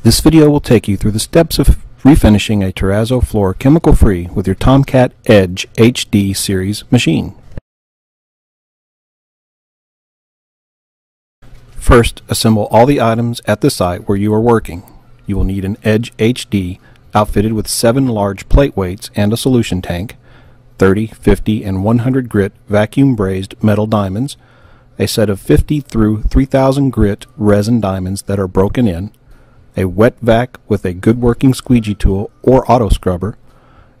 This video will take you through the steps of refinishing a terrazzo floor chemical-free with your Tomcat Edge HD series machine. First, assemble all the items at the site where you are working. You will need an Edge HD outfitted with 7 large plate weights and a solution tank, 30, 50, and 100 grit vacuum brazed metal diamonds, a set of 50 through 3000 grit resin diamonds that are broken in, a wet vac with a good working squeegee tool or auto scrubber,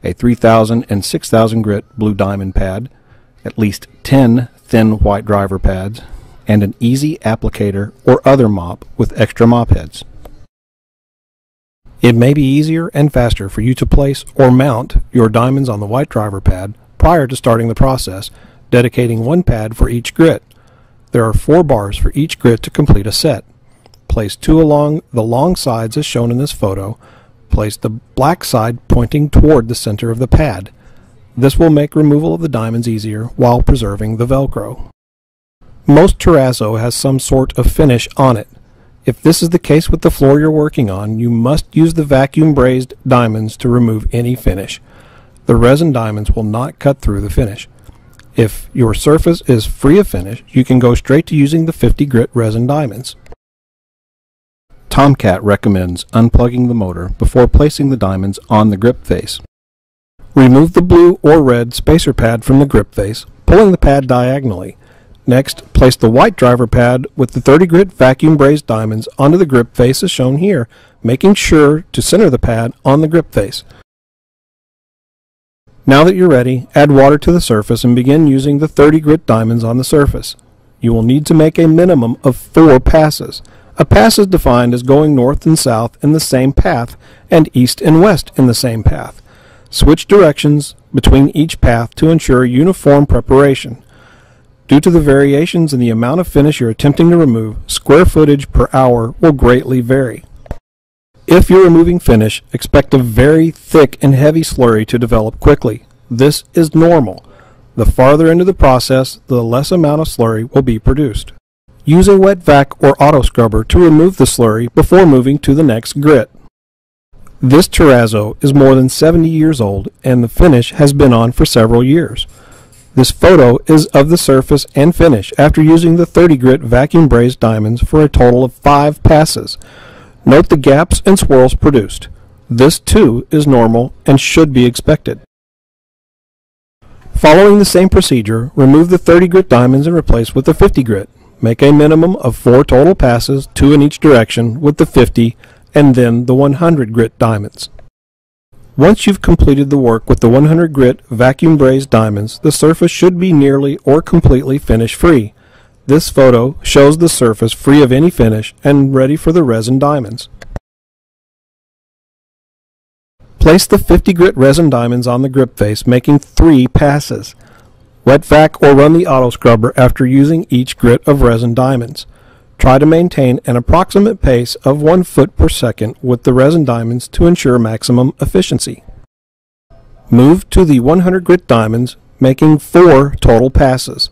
a 3000 and 6000 grit blue diamond pad, at least 10 thin white driver pads, and an easy applicator or other mop with extra mop heads. It may be easier and faster for you to place or mount your diamonds on the white driver pad prior to starting the process, dedicating one pad for each grit. There are 4 bars for each grit to complete a set. Place 2 along the long sides as shown in this photo. Place the black side pointing toward the center of the pad. This will make removal of the diamonds easier while preserving the Velcro. Most terrazzo has some sort of finish on it. If this is the case with the floor you're working on, you must use the vacuum brazed diamonds to remove any finish. The resin diamonds will not cut through the finish. If your surface is free of finish, you can go straight to using the 50 grit resin diamonds. Tomcat recommends unplugging the motor before placing the diamonds on the grip face. Remove the blue or red spacer pad from the grip face, pulling the pad diagonally. Next, place the white driver pad with the 30 grit vacuum brazed diamonds onto the grip face as shown here, making sure to center the pad on the grip face. Now that you're ready, add water to the surface and begin using the 30 grit diamonds on the surface. You will need to make a minimum of 4 passes. A pass is defined as going north and south in the same path and east and west in the same path. Switch directions between each path to ensure uniform preparation. Due to the variations in the amount of finish you're attempting to remove, square footage per hour will greatly vary. If you're removing finish, expect a very thick and heavy slurry to develop quickly. This is normal. The farther into the process, the less amount of slurry will be produced. Use a wet vac or auto scrubber to remove the slurry before moving to the next grit. This terrazzo is more than 70 years old and the finish has been on for several years. This photo is of the surface and finish after using the 30 grit vacuum brazed diamonds for a total of 5 passes. Note the gaps and swirls produced. This too is normal and should be expected. Following the same procedure, remove the 30 grit diamonds and replace with the 50 grit. Make a minimum of 4 total passes, 2 in each direction, with the 50 and then the 100 grit diamonds. Once you've completed the work with the 100 grit vacuum brazed diamonds, the surface should be nearly or completely finish free. This photo shows the surface free of any finish and ready for the resin diamonds. Place the 50 grit resin diamonds on the grip face, making 3 passes. Wet vac or run the auto scrubber after using each grit of resin diamonds. Try to maintain an approximate pace of 1 foot per second with the resin diamonds to ensure maximum efficiency. Move to the 100 grit diamonds, making 4 total passes.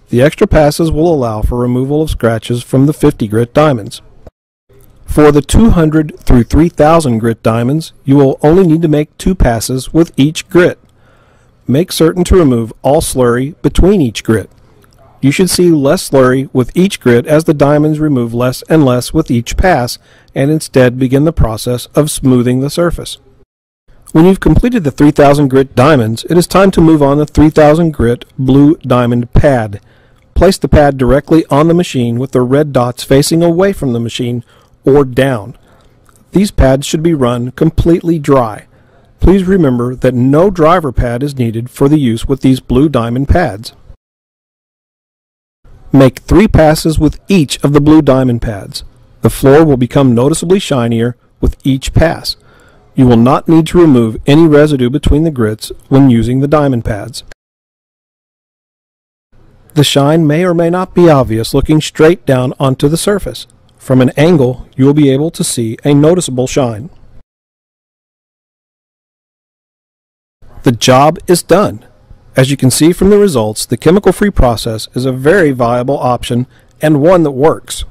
The extra passes will allow for removal of scratches from the 50 grit diamonds. For the 200 through 3000 grit diamonds, you will only need to make 2 passes with each grit. Make certain to remove all slurry between each grit. You should see less slurry with each grit as the diamonds remove less and less with each pass and instead begin the process of smoothing the surface. When you've completed the 3000 grit diamonds, it is time to move on the 3000 grit blue diamond pad. Place the pad directly on the machine with the red dots facing away from the machine or down. These pads should be run completely dry. Please remember that no driver pad is needed for the use with these blue diamond pads. Make 3 passes with each of the blue diamond pads. The floor will become noticeably shinier with each pass. You will not need to remove any residue between the grits when using the diamond pads. The shine may or may not be obvious looking straight down onto the surface. From an angle, you will be able to see a noticeable shine. The job is done. As you can see from the results, the chemical-free process is a very viable option and one that works.